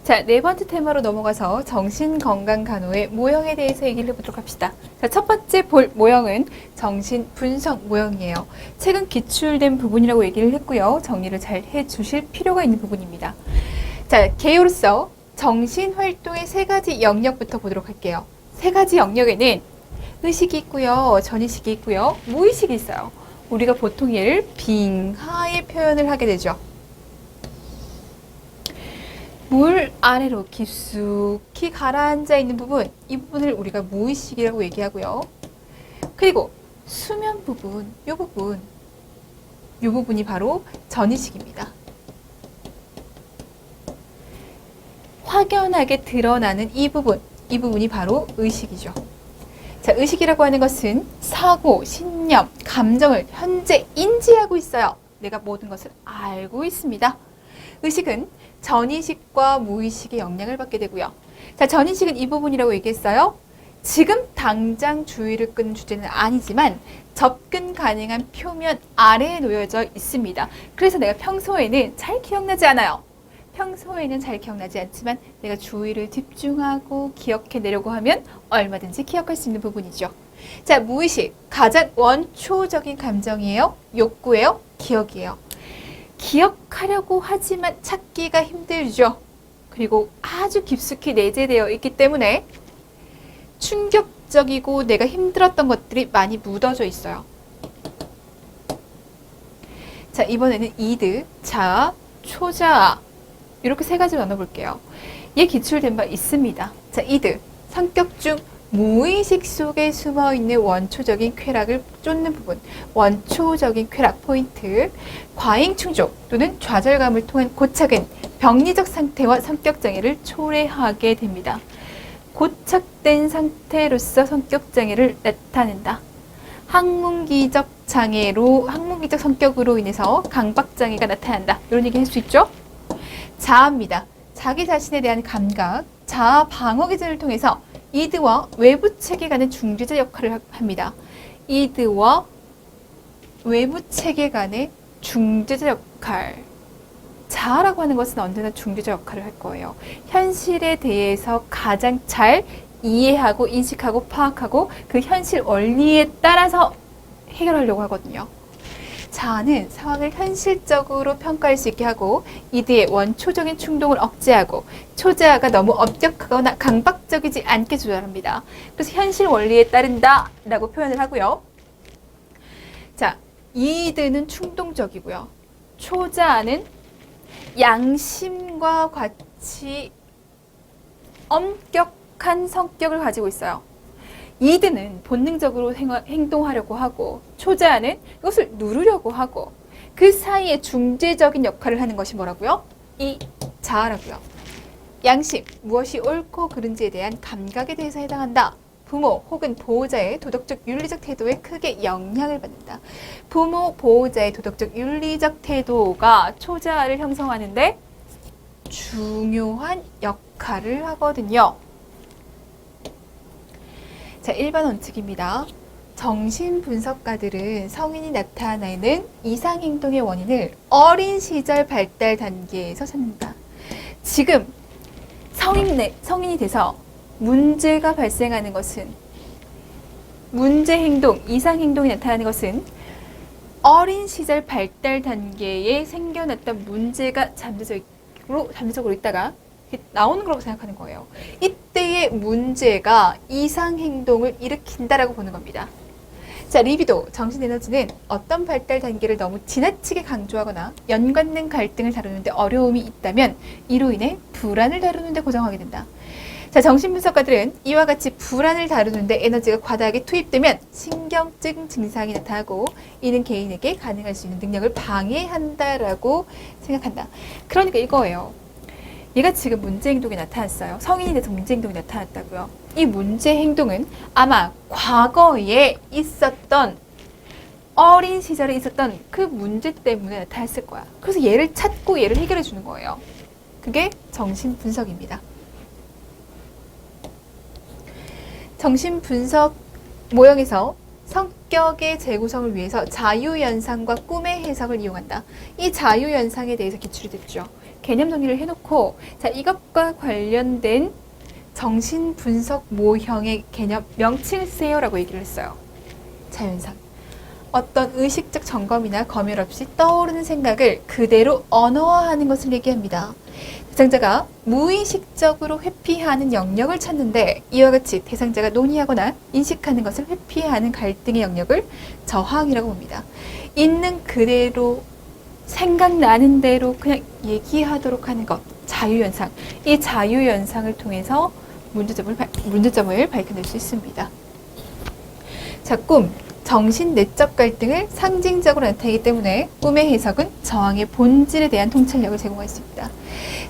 자, 네 번째 테마로 넘어가서 정신건강간호의 모형에 대해서 얘기를 해보도록 합시다. 자, 첫 번째 볼 모형은 정신분석 모형이에요. 최근 기출된 부분이라고 얘기를 했고요. 정리를 잘 해주실 필요가 있는 부분입니다. 자, 개요로서 정신활동의 세 가지 영역부터 보도록 할게요. 세 가지 영역에는 의식이 있고요, 전의식이 있고요, 무의식이 있어요. 우리가 보통 얘를 빙하에 표현을 하게 되죠. 물 아래로 깊숙이 가라앉아 있는 부분, 이 부분을 우리가 무의식이라고 얘기하고요. 그리고 수면 부분, 이 부분이 바로 전의식입니다. 확연하게 드러나는 이 부분이 바로 의식이죠. 자, 의식이라고 하는 것은 사고, 신념, 감정을 현재 인지하고 있어요. 내가 모든 것을 알고 있습니다. 의식은 전의식과 무의식의 영향을 받게 되고요. 자, 전의식은 이 부분이라고 얘기했어요. 지금 당장 주의를 끄는 주제는 아니지만 접근 가능한 표면 아래에 놓여져 있습니다. 그래서 내가 평소에는 잘 기억나지 않아요. 평소에는 잘 기억나지 않지만 내가 주의를 집중하고 기억해내려고 하면 얼마든지 기억할 수 있는 부분이죠. 자, 무의식, 가장 원초적인 감정이에요. 욕구예요. 기억이에요. 기억하려고 하지만 찾기가 힘들죠. 그리고 아주 깊숙이 내재되어 있기 때문에 충격적이고 내가 힘들었던 것들이 많이 묻어져 있어요. 자, 이번에는 이드, 자아, 초자아 이렇게 세 가지로 나눠볼게요. 얘 기출된 바 있습니다. 자, 이드, 성격 중 무의식 속에 숨어있는 원초적인 쾌락을 쫓는 부분, 원초적인 쾌락 포인트, 과잉 충족 또는 좌절감을 통한 고착은 병리적 상태와 성격 장애를 초래하게 됩니다. 고착된 상태로서 성격 장애를 나타낸다. 항문기적 성격으로 인해서 강박 장애가 나타난다. 이런 얘기 할 수 있죠? 자아입니다. 자기 자신에 대한 감각, 자아 방어 기전을 통해서 이드와 외부 체계 간의 중재자 역할을 합니다. 이드와 외부 체계 간의 중재자 역할. 자아라고 하는 것은 언제나 중재자 역할을 할 거예요. 현실에 대해서 가장 잘 이해하고 인식하고 파악하고 그 현실 원리에 따라서 해결하려고 하거든요. 자아는 상황을 현실적으로 평가할 수 있게 하고 이드의 원초적인 충동을 억제하고 초자아가 너무 엄격하거나 강박적이지 않게 조절합니다. 그래서 현실 원리에 따른다 라고 표현을 하고요. 자, 이드는 충동적이고요. 초자아는 양심과 같이 엄격한 성격을 가지고 있어요. 이드는 본능적으로 행동하려고 하고 초자아는 이것을 누르려고 하고 그 사이에 중재적인 역할을 하는 것이 뭐라고요? 이 자아라고요. 양심, 무엇이 옳고 그른지에 대한 감각에 대해서 해당한다. 부모 혹은 보호자의 도덕적 윤리적 태도에 크게 영향을 받는다. 부모, 보호자의 도덕적 윤리적 태도가 초자아를 형성하는데 중요한 역할을 하거든요. 자, 1번 원칙입니다. 정신분석가들은 성인이 나타내는 이상행동의 원인을 어린 시절 발달 단계에서 찾는다. 지금 성인이 돼서 문제가 발생하는 것은 문제행동, 이상행동이 나타나는 것은 어린 시절 발달 단계에 생겨났던 문제가 잠재적으로 있다가 나오는 거라고 생각하는 거예요. 이때의 문제가 이상행동을 일으킨다라고 보는 겁니다. 자, 리비도, 정신에너지는 어떤 발달 단계를 너무 지나치게 강조하거나 연관된 갈등을 다루는데 어려움이 있다면 이로 인해 불안을 다루는데 고정하게 된다. 자, 정신분석가들은 이와 같이 불안을 다루는데 에너지가 과다하게 투입되면 신경증 증상이 나타나고 이는 개인에게 가능할 수 있는 능력을 방해한다라고 생각한다. 그러니까 이거예요. 얘가 지금 문제행동이 나타났어요. 성인이 돼서 문제행동이 나타났다고요. 이 문제행동은 아마 과거에 있었던 어린 시절에 있었던 그 문제 때문에 나타났을 거야. 그래서 얘를 찾고 얘를 해결해 주는 거예요. 그게 정신분석입니다. 정신분석 모형에서 성격의 재구성을 위해서 자유연상과 꿈의 해석을 이용한다. 이 자유연상에 대해서 기출이 됐죠. 개념 정리를 해놓고 자 이것과 관련된 정신분석 모형의 개념 명칭을 쓰세요 라고 얘기를 했어요. 자연상. 어떤 의식적 점검이나 검열 없이 떠오르는 생각을 그대로 언어화하는 것을 얘기합니다. 대상자가 무의식적으로 회피하는 영역을 찾는데 이와 같이 대상자가 논의하거나 인식하는 것을 회피하는 갈등의 영역을 저항이라고 봅니다. 있는 그대로 생각나는 대로 그냥 얘기하도록 하는 것, 자유연상. 이 자유연상을 통해서 문제점을 밝혀낼 수 있습니다. 자, 꿈. 정신 내적 갈등을 상징적으로 나타내기 때문에 꿈의 해석은 저항의 본질에 대한 통찰력을 제공했습니다.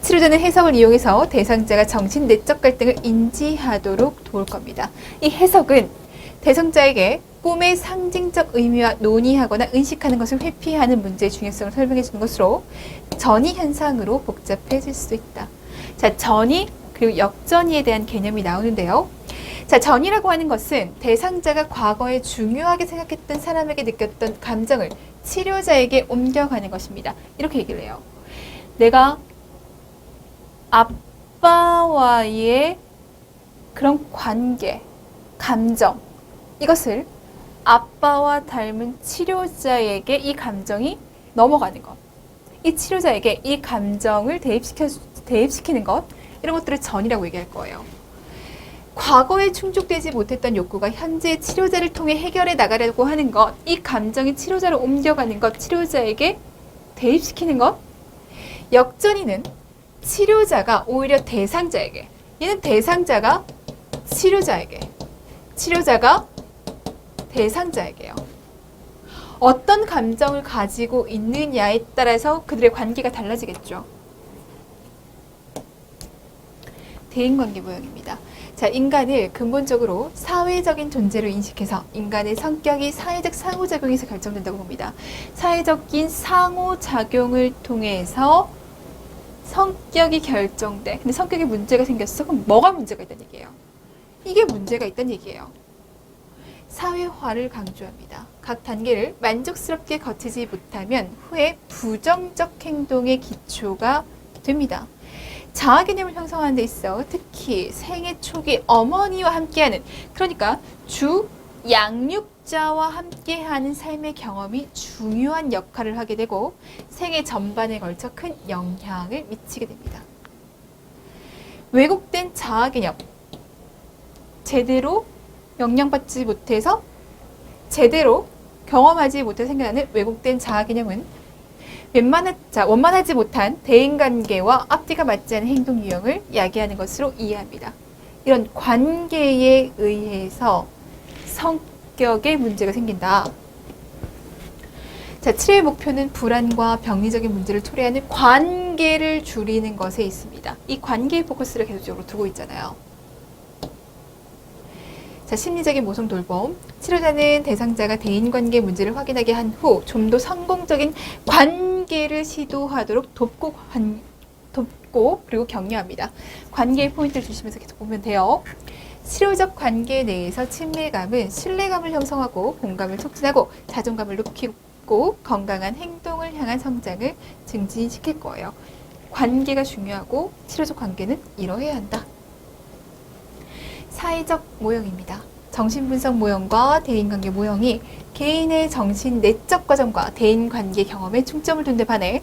치료자는 해석을 이용해서 대상자가 정신 내적 갈등을 인지하도록 도울 겁니다. 이 해석은 대상자에게 꿈의 상징적 의미와 논의하거나 인식하는 것을 회피하는 문제의 중요성을 설명해 주는 것으로 전이 현상으로 복잡해질 수 있다. 자, 전이 그리고 역전이에 대한 개념이 나오는데요. 자, 전이라고 하는 것은 대상자가 과거에 중요하게 생각했던 사람에게 느꼈던 감정을 치료자에게 옮겨가는 것입니다. 이렇게 얘기를 해요. 내가 아빠와의 그런 관계, 감정, 이것을 아빠와 닮은 치료자에게 이 감정이 넘어가는 것. 이 치료자에게 이 감정을 대입시키는 것, 이런 것들을 전이라고 얘기할 거예요. 과거에 충족되지 못했던 욕구가 현재 치료자를 통해 해결해 나가려고 하는 것, 이 감정이 치료자로 옮겨가는 것, 치료자에게 대입시키는 것. 역전이는 치료자가 오히려 대상자에게, 얘는 대상자가 치료자에게, 치료자가 대상자에게요. 어떤 감정을 가지고 있느냐에 따라서 그들의 관계가 달라지겠죠. 대인관계 모형입니다. 자, 인간을 근본적으로 사회적인 존재로 인식해서 인간의 성격이 사회적 상호작용에서 결정된다고 봅니다. 사회적인 상호작용을 통해서 성격이 결정돼. 근데 성격에 문제가 생겼어? 그럼 뭐가 문제가 있다는 얘기예요? 이게 문제가 있다는 얘기예요. 사회화를 강조합니다. 각 단계를 만족스럽게 거치지 못하면 후에 부정적 행동의 기초가 됩니다. 자아 개념을 형성하는 데 있어 특히 생애 초기 어머니와 함께하는, 그러니까 주 양육자와 함께하는 삶의 경험이 중요한 역할을 하게 되고 생애 전반에 걸쳐 큰 영향을 미치게 됩니다. 왜곡된 자아 개념, 제대로 영향받지 못해서 제대로 경험하지 못해 생겨나는 왜곡된 자아 개념은 원만하지 못한 대인관계와 앞뒤가 맞지 않은 행동 유형을 야기하는 것으로 이해합니다. 이런 관계에 의해서 성격에 문제가 생긴다. 자, 치료의 목표는 불안과 병리적인 문제를 초래하는 관계를 줄이는 것에 있습니다. 이 관계의 포커스를 계속적으로 두고 있잖아요. 자, 심리적인 모성 돌봄. 치료자는 대상자가 대인관계 문제를 확인하게 한 후 좀 더 성공적인 관계를 시도하도록 돕고 그리고 격려합니다. 관계의 포인트를 주시면서 계속 보면 돼요. 치료적 관계 내에서 친밀감은 신뢰감을 형성하고 공감을 촉진하고 자존감을 높이고 건강한 행동을 향한 성장을 증진시킬 거예요. 관계가 중요하고 치료적 관계는 이뤄야 한다. 사회적 모형입니다. 정신분석 모형과 대인관계 모형이 개인의 정신 내적 과정과 대인관계 경험에 중점을 둔 데 반해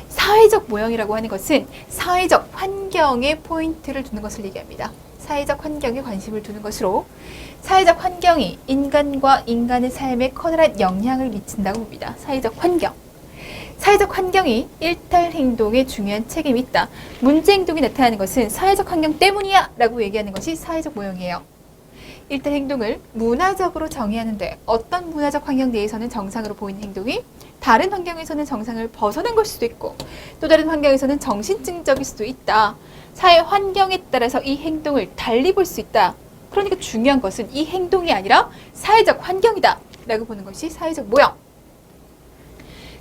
사회적 모형이라고 하는 것은 사회적 환경에 포인트를 두는 것을 얘기합니다. 사회적 환경에 관심을 두는 것으로 사회적 환경이 인간과 인간의 삶에 커다란 영향을 미친다고 봅니다. 사회적 환경. 사회적 환경이 일탈 행동에 중요한 책임이 있다. 문제 행동이 나타나는 것은 사회적 환경 때문이야 라고 얘기하는 것이 사회적 모형이에요. 일탈 행동을 문화적으로 정의하는데 어떤 문화적 환경 내에서는 정상으로 보이는 행동이 다른 환경에서는 정상을 벗어난 걸 수도 있고 또 다른 환경에서는 정신증적일 수도 있다. 사회 환경에 따라서 이 행동을 달리 볼 수 있다. 그러니까 중요한 것은 이 행동이 아니라 사회적 환경이다 라고 보는 것이 사회적 모형.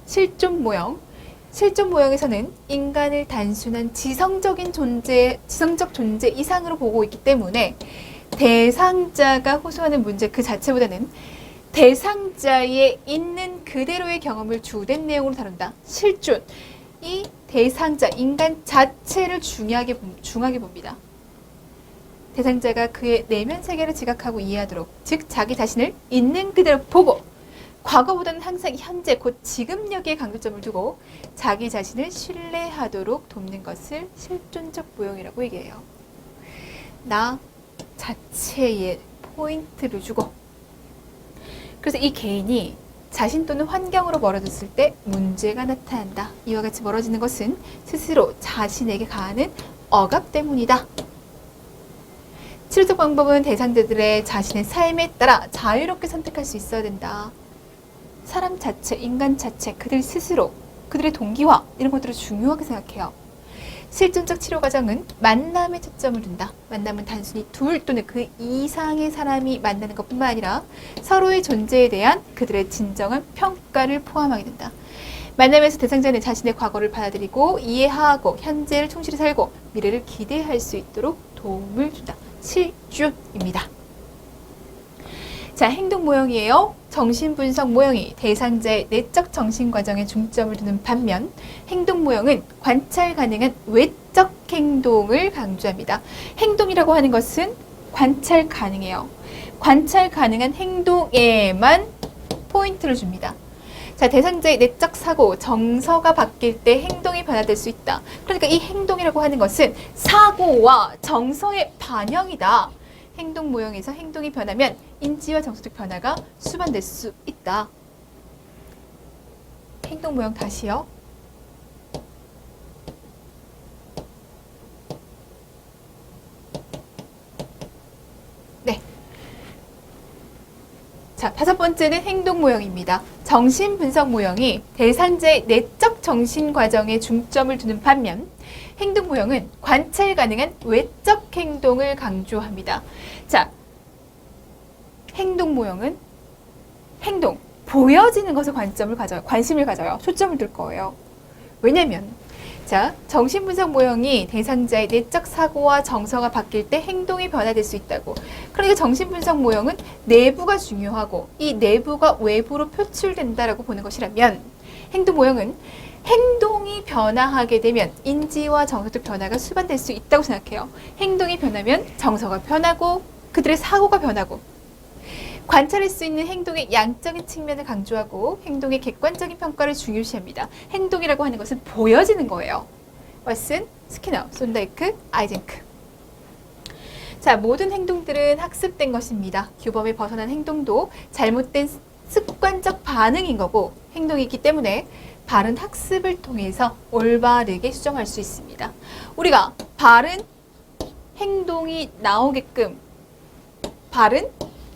실존 모형. 실존 모형에서는 인간을 단순한 지성적 존재 이상으로 보고 있기 때문에 대상자가 호소하는 문제 그 자체보다는 대상자의 있는 그대로의 경험을 주된 내용으로 다룬다. 실존. 이 대상자, 인간 자체를 중요하게 봅니다. 대상자가 그의 내면 세계를 지각하고 이해하도록, 즉 자기 자신을 있는 그대로 보고 과거보다는 항상 현재, 곧 지금 여기에 강조점을 두고 자기 자신을 신뢰하도록 돕는 것을 실존적 모형이라고 얘기해요. 나 자체에 포인트를 주고, 그래서 이 개인이 자신 또는 환경으로 멀어졌을 때 문제가 나타난다. 이와 같이 멀어지는 것은 스스로 자신에게 가하는 억압 때문이다. 치료적 방법은 대상자들의 자신의 삶에 따라 자유롭게 선택할 수 있어야 된다. 사람 자체, 인간 자체, 그들 스스로, 그들의 동기화, 이런 것들을 중요하게 생각해요. 실존적 치료 과정은 만남에 초점을 둔다. 만남은 단순히 둘 또는 그 이상의 사람이 만나는 것뿐만 아니라 서로의 존재에 대한 그들의 진정한 평가를 포함하게 된다. 만남에서 대상자는 자신의 과거를 받아들이고 이해하고 현재를 충실히 살고 미래를 기대할 수 있도록 도움을 준다. 실존입니다. 자, 행동 모형이에요. 정신분석 모형이 대상자의 내적 정신 과정에 중점을 두는 반면 행동 모형은 관찰 가능한 외적 행동을 강조합니다. 행동이라고 하는 것은 관찰 가능해요. 관찰 가능한 행동에만 포인트를 줍니다. 자, 대상자의 내적 사고, 정서가 바뀔 때 행동이 변화될 수 있다. 그러니까 이 행동이라고 하는 것은 사고와 정서의 반영이다. 행동 모형에서 행동이 변하면 인지와 정서적 변화가 수반될 수 있다. 행동 모형 다시요. 네. 자, 다섯 번째는 행동 모형입니다. 정신 분석 모형이 대상자의 내적 정신 과정에 중점을 두는 반면 행동 모형은 관찰 가능한 외적 행동을 강조합니다. 자, 행동 모형은 행동, 보여지는 것에 관심을 가져요. 초점을 둘 거예요. 왜냐면, 자, 정신분석 모형이 대상자의 내적 사고와 정서가 바뀔 때 행동이 변화될 수 있다고. 그러니까 정신분석 모형은 내부가 중요하고 이 내부가 외부로 표출된다라고 보는 것이라면 행동 모형은 행동이 변화하게 되면 인지와 정서적 변화가 수반될 수 있다고 생각해요. 행동이 변하면 정서가 변하고 그들의 사고가 변하고 관찰할 수 있는 행동의 양적인 측면을 강조하고 행동의 객관적인 평가를 중요시합니다. 행동이라고 하는 것은 보여지는 거예요. 왓슨, 스키너, 손다이크, 아이젠크. 자, 모든 행동들은 학습된 것입니다. 규범에 벗어난 행동도 잘못된 습관적 반응인 거고 행동이기 때문에 바른 학습을 통해서 올바르게 수정할 수 있습니다. 우리가 바른 행동이 나오게끔 바른,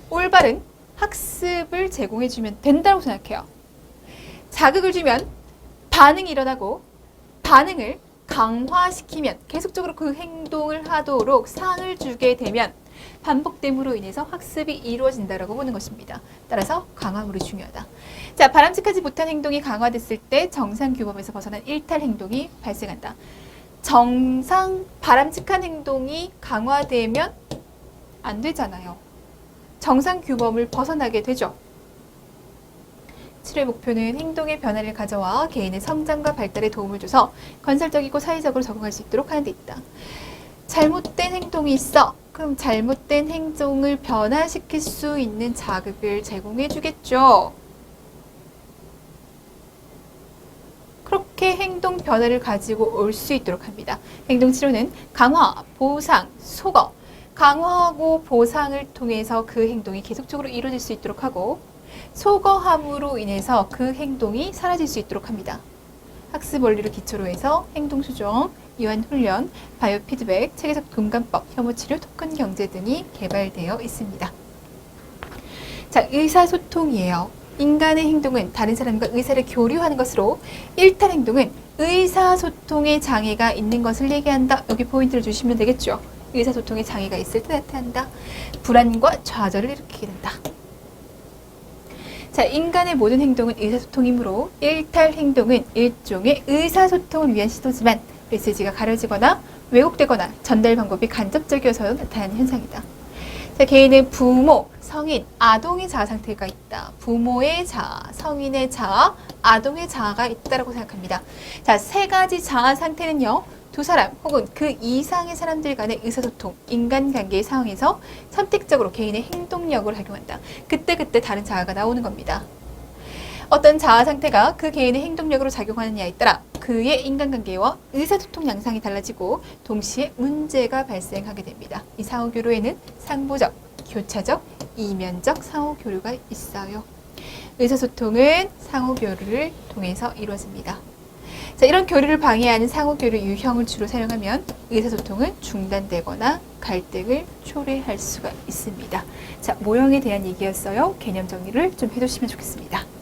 올바른 학습을 제공해주면 된다고 생각해요. 자극을 주면 반응이 일어나고 반응을 강화시키면 계속적으로 그 행동을 하도록 상을 주게 되면 반복됨으로 인해서 학습이 이루어진다라고 보는 것입니다. 따라서 강화물이 중요하다. 자, 바람직하지 못한 행동이 강화됐을 때 정상 규범에서 벗어난 일탈 행동이 발생한다. 바람직한 행동이 강화되면 안 되잖아요. 정상 규범을 벗어나게 되죠. 치료의 목표는 행동의 변화를 가져와 개인의 성장과 발달에 도움을 줘서 건설적이고 사회적으로 적응할 수 있도록 하는 데 있다. 잘못된 행동이 있어. 그럼 잘못된 행동을 변화시킬 수 있는 자극을 제공해 주겠죠. 그렇게 행동 변화를 가지고 올 수 있도록 합니다. 행동치료는 강화, 보상, 소거, 강화하고 보상을 통해서 그 행동이 계속적으로 이루어질 수 있도록 하고 소거함으로 인해서 그 행동이 사라질 수 있도록 합니다. 학습 원리를 기초로 해서 행동 수정, 유한 훈련, 바이오 피드백, 체계적 공감법, 혐오 치료, 토큰 경제 등이 개발되어 있습니다. 자, 의사소통이에요. 인간의 행동은 다른 사람과 의사를 교류하는 것으로 일탈 행동은 의사소통에 장애가 있는 것을 얘기한다. 여기 포인트를 주시면 되겠죠. 의사소통에 장애가 있을 때 나타난다. 불안과 좌절을 일으키게 된다. 자, 인간의 모든 행동은 의사소통이므로 일탈 행동은 일종의 의사소통을 위한 시도지만 메시지가 가려지거나 왜곡되거나 전달 방법이 간접적이어서 나타나는 현상이다. 자, 개인은 부모, 성인, 아동의 자아 상태가 있다. 부모의 자아, 성인의 자아, 아동의 자아가 있다라고 생각합니다. 자, 세 가지 자아 상태는요. 두 사람 혹은 그 이상의 사람들 간의 의사소통, 인간관계의 상황에서 선택적으로 개인의 행동력으로 작용한다. 그때그때 다른 자아가 나오는 겁니다. 어떤 자아 상태가 그 개인의 행동력으로 작용하느냐에 따라 그의 인간관계와 의사소통 양상이 달라지고 동시에 문제가 발생하게 됩니다. 이 상호교류에는 상부적, 교차적, 이면적 상호교류가 있어요. 의사소통은 상호교류를 통해서 이루어집니다. 자, 이런 교류를 방해하는 상호교류 유형을 주로 사용하면 의사소통은 중단되거나 갈등을 초래할 수가 있습니다. 자, 모형에 대한 얘기였어요. 개념 정리를 좀 해두시면 좋겠습니다.